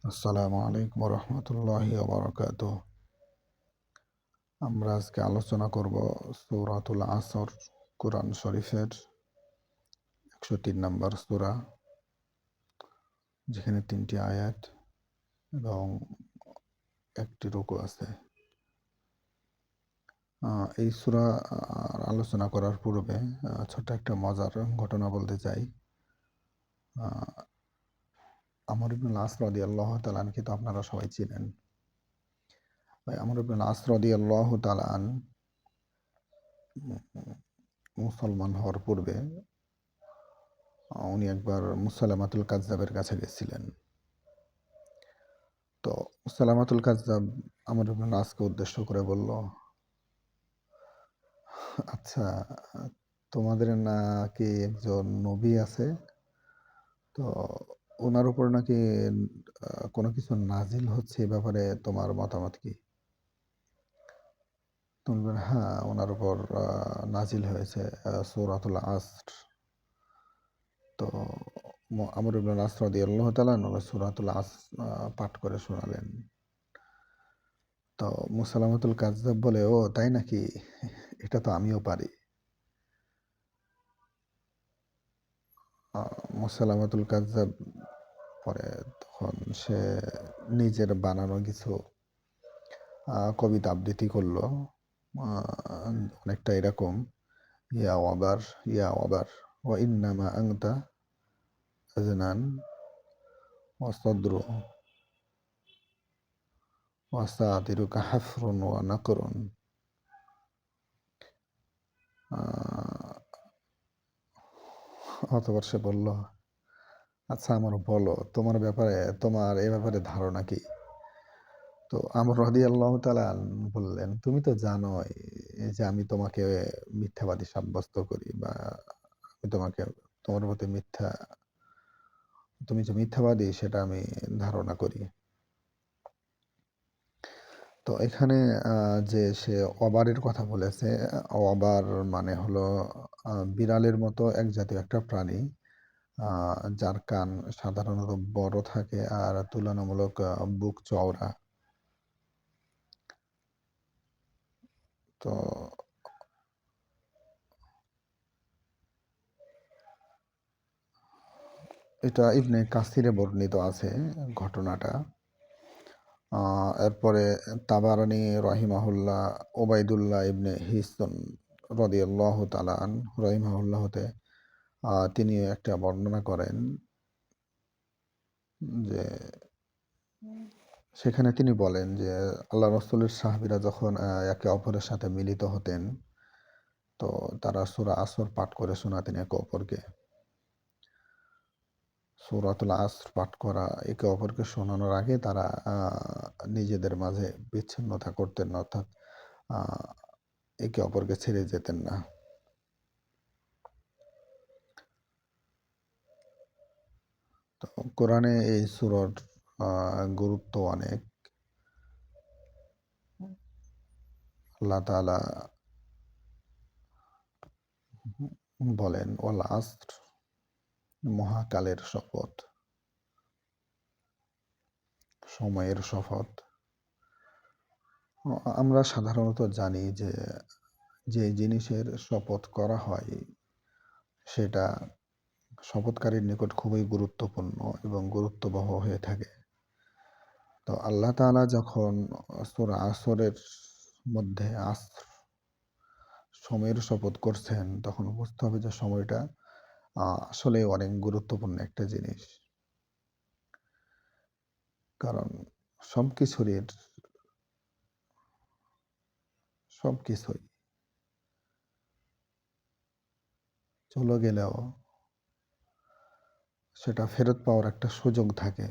আসসালামু আলাইকুম রহমতুল্লাহি ওবরাকাতুহ। আমরা আজকে আলোচনা করব সূরাতুল আসর, কুরআন শরীফের 103 নম্বর সূরা, যেখানে 3টি আয়াত এবং একটি রুকু আছে। এই সূরা আলোচনা করার পূর্বে ছোট্ট একটা মজার ঘটনা বলতে চাই। আমর ইবনুল আস রাদিয়াল্লাহু তাআলা আনকে তো আপনারা সবাই চিনেন। আমর ইবনুল আস রাদিয়াল্লাহু তাআলা আন মুসলমান হওয়ার পূর্বে উনি একবার মুসালামাতুল কাযযাবের কাছে গেছিলেন। তো মুসালামাতুল কাযযাব আমর ইবনুল আসকে উদ্দেশ্য করে বলল, আচ্ছা, তোমাদের নাকি একজন নবী আছে, তো ওনার উপর নাকি কোনো কিছু নাজিল হচ্ছে, এ ব্যাপারে তোমার মতামত কি? তুমি বলবেন, হ্যাঁ, ওনার উপর নাজিল হয়েছে সূরাতুল আসর। তো আমর ইবনুল আস রাদিয়াল্লাহু তাআলা আনহু সূরাতুল আসর পাঠ করে শোনালেন। তো মুসালামাতুল কাযযাব বলে, ও তাই নাকি, এটা তো আমিও পারি। মুসালামাতুল কাযযাব পরে তখন সে নিজের বানানো কিছু কবিতা আবৃত্তি করলো, অনেকটা এরকম, ইয়া ওয়াবার ইয়া ওয়াবার ওয়া ইন্নামা আনতা আজনান ওয়া সাদরু ওয়া সাতিরুকা হাফরুন ওয়া নাকরুন। অতঃপর সে বলল, আচ্ছা, আমার বলো, তোমার এ ব্যাপারে ধারণা কি? তো আমর রাদিয়াল্লাহু তাআলা বললেন, তুমি তো জানোই যে আমি তোমাকে মিথ্যাবাদী সাব্যস্ত করি, বা আমি তোমার প্রতি তুমি যে মিথ্যাবাদী সেটা আমি ধারণা করি। তো এখানে যে সে অবারের কথা বলেছে, অবার মানে হলো বিড়ালের মতো এক জাতীয় একটা প্রাণী, যার কান সাধারণত বড় থাকে আর তুলনামূলক বুক চওড়া। তো এটা ইবনে কাসিরে বর্ণিত আছে ঘটনাটা। এরপরে তাবারানী রহিমাহুল্লাহ, ওবায়দুল্লাহ ইবনে হিসন রাদিয়াল্লাহু তাআলা আনহু রহিমাহুল্লাহ হতে তিনি একটা বর্ণনা করেন যে সেখানে তিনি বলেন যে আল্লাহ রাসূলের সাহাবীরা যখন একে অপরের সাথে মিলিত হতেন, তো তারা সূরা আসর পাঠ করে শোনাতেন একে অপরকে। সূরাতুল আসর পাঠ করা একে অপরকে শোনানোর আগে তারা নিজেদের মাঝে বিচ্ছিন্নতা করতেন না, অর্থাৎ আ একে অপরকে ছেড়ে যেতেন না। তো কোরআনে এই সূরার গুরুত্ব অনেক। আল্লাহ তাআলা বলেন, ওয়াল আসর, মহাকালের শপথ, সময়ের শপথ। আমরা সাধারণত জানি যে যে জিনিসের শপথ করা হয় সেটা শপথকারীর নিকট খুবই গুরুত্বপূর্ণ এবং গুরুত্ববহ হয়ে থাকে। তো আল্লাহ তাআলা যখন সূরা আসরের মধ্যে সময়ের শপথ করছেন, তখন বুঝতে হবে যে সময়টা আসলে অনেক গুরুত্বপূর্ণ একটা জিনিস। কারণ সবকিছুরই সবকিছুই চলে গেলেও সেটা ফেরত পাওয়ার একটা সুযোগ থাকে।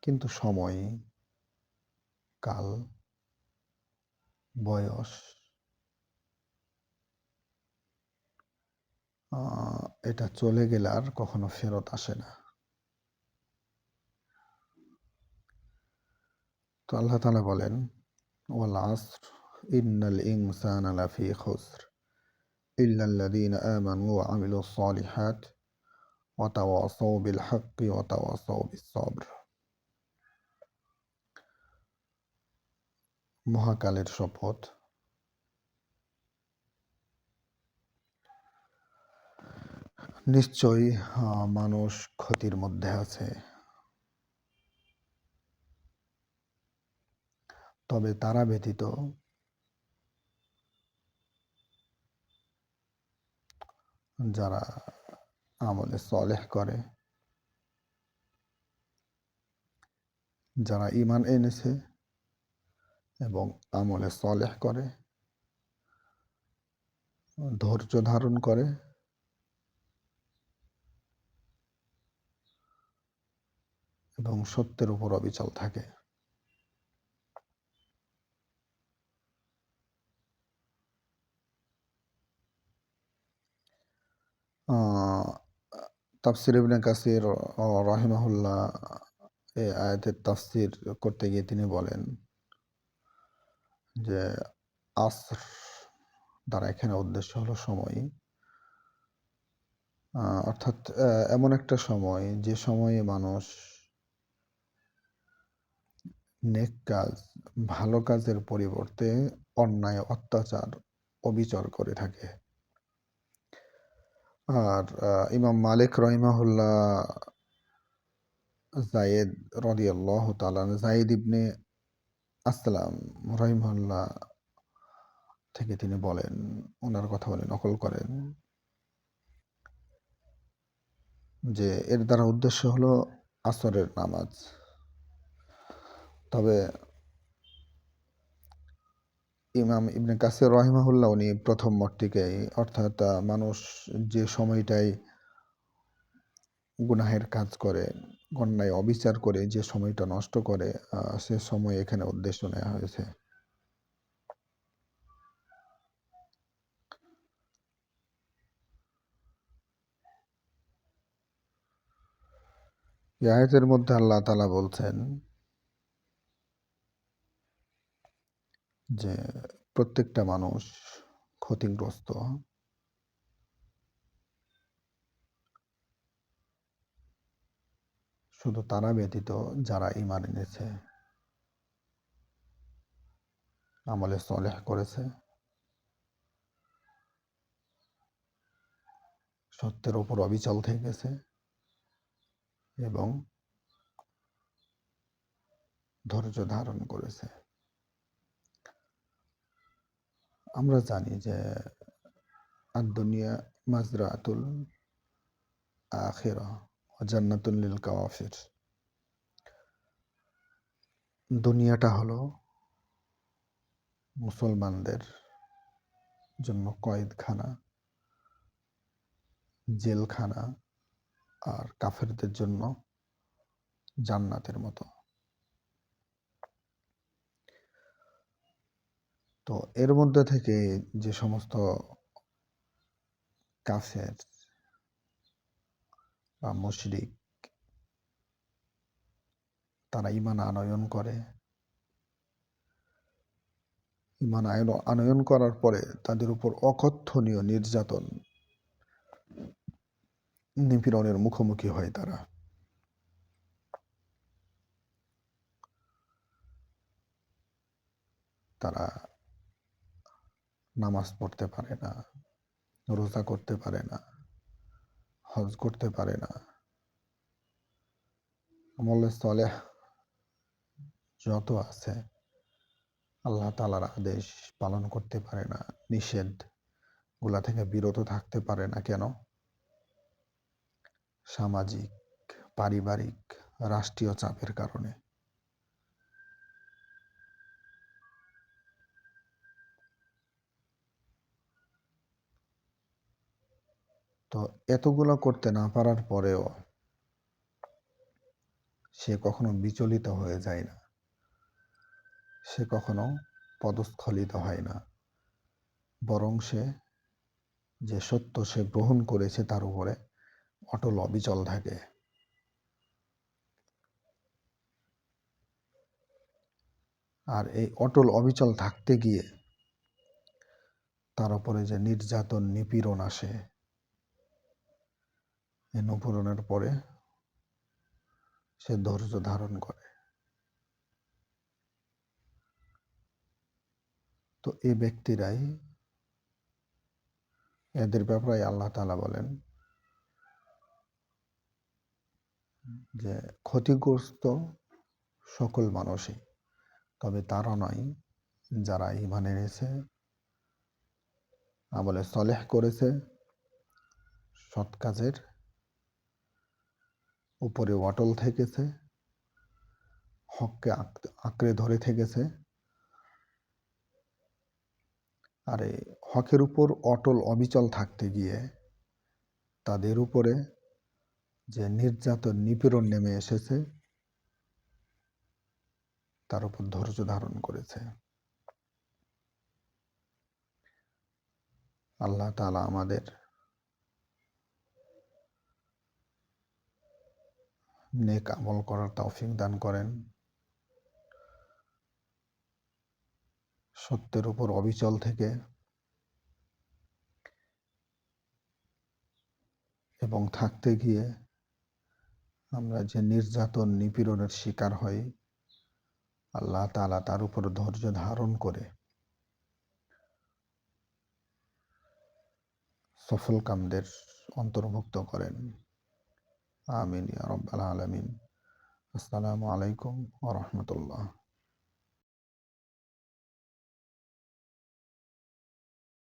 কিন্তু সময়, কাল, বয়স, আ এটা চলে গেলে আর কখনো ফেরত আসে না। তো আল্লাহ তাআলা বলেন, ওয়াল আসর ইন্নাল ইনসানা লাফি খুসর ইল্লাল্লাযীনা আমানু ওয়া আমিলুস সালিহাত ওয়াতাওয়াসাউ বিল হাক্কি ওয়াতাওয়াসাউ বিস সবর। মহাকালের শপথ, নিশ্চয়ই মানুষ ক্ষতির মধ্যে আছে, তবে তারা ব্যতীত যারা আমলে সলেহ করে, যারা ঈমান এনেছে এবং আমলে সলেহ করে, ধৈর্য ধারণ করে এবং সত্যের উপর অবিচল থাকে। তাফসির ইবনে কাসির রাহিমাহুল্লাহ এই আয়াতের তাফসির করতে গিয়ে তিনি বলেন যে আসর দ্বারা এখানে উদ্দেশ্য হলো সময়, অর্থাৎ এমন একটা সময় যে সময়ে মানুষ নেক কাজ, ভালো কাজের পরিবর্তে অন্যায়, অত্যাচার, অবিচার করে থাকে। আর ইমাম মালিক রহিমাহুল্লাহ জায়েদ রাদিয়াল্লাহু তাআলা জায়েদ ইবনে আসলাম রহিমাহুল্লাহ থেকে তিনি বলেন, ওনার কথা বলে নকল করেন যে এর দ্বারা উদ্দেশ্য হলো আসরের নামাজ। তবে ইমাম ইবনে কাসির রাহিমাহুল্লাহ উনি প্রথম মতটিকেই, অর্থাৎ মানুষ যে সময়টাই গুনাহের কাজ করে, অন্যায় অবিচার করে যে সময়টা নষ্ট করে, সে সময় এখানে উদ্দেশ্য নেওয়া হয়েছে। এই আয়াতের মধ্যে আল্লাহ তাআলা বলছেন যে প্রত্যেকটা মানুষ ক্ষতিগ্রস্ত, শুধু তারা ব্যতীত যারা ঈমান এনেছে, আমলে সলেহ করেছে, সত্যের উপর অবিচল থেকেছে এবং ধৈর্য ধারণ করেছে। আমরা জানি যে আদ-দুনিয়া মাজরাতুল আখিরাহ ওয়া জান্নাতুল লিল কাওয়াফির। দুনিয়াটা হলো মুসলমানদের জন্য কয়েদখানা, জেলখানা, আর কাফেরদের জন্য জান্নাতের মতো। তো এর মধ্যে থেকে যে সমস্ত কাফের বা মুশরিক তারা ঈমান আনয়ন করে, ঈমান আনয়ন করার পরে তাদের উপর অকথ্যনীয় নির্যাতন, নিপীড়নের মুখোমুখি হয় তারা। তারা নামাজ পড়তে পারে না, রোজা করতে পারে না, হজ করতে পারে না, আমলে সলেহ যত আছে আল্লাহ তাআলার আদেশ পালন করতে পারে না, নিষেধ গুলা থেকে বিরত থাকতে পারে না। কেন? সামাজিক, পারিবারিক, রাষ্ট্রীয় চাপের কারণে। তো এতগুলো করতে না পারার পরেও সে কখনো বিচলিত হয়ে যায় না, সে কখনো পদস্খলিত হয় না, বরং সে যে সত্য সে গ্রহণ করেছে তার উপরে অটল অবিচল থাকে। আর এই অটল অবিচল থাকতে গিয়ে তার উপরে যে নির্যাতন, নিপীড়ন আসে, এই অনুপূরণের পরে সে ধৈর্য ধারণ করে। তো এই ব্যক্তিরাই, এদের ব্যাপারে আল্লাহ তাআলা বলেন যে ক্ষতিগ্রস্ত সকল মানুষই, তবে তারা নয় যারা ঈমান এনেছে, আমলে সলেহ করেছে, সৎ কাজের উপরে অটল থেকেছে, হককে আঁকড়ে ধরে থেকেছে। আর এই হকের উপর অটল অবিচল থাকতে গিয়ে তাদের উপরে যে নির্যাতন নিপীড়ন নেমে এসেছে, তার উপর ধৈর্য ধারণ করেছে। আল্লাহ তাআলা আমাদের নেক আমল করার তৌফিক দান করেন, সত্যের উপর অবিচল থেকে এবং থাকতে গিয়ে আমরা যে নির্যাতন নিপীড়নের শিকার হই, আল্লাহ তাআলা তার উপর ধৈর্য ধারণ করে সফলকামদের অন্তর্ভুক্ত করেন। আমিন ইয়া রাব্বাল আলামিন। আসসালামু আলাইকুম ওয়া রাহমাতুল্লাহ।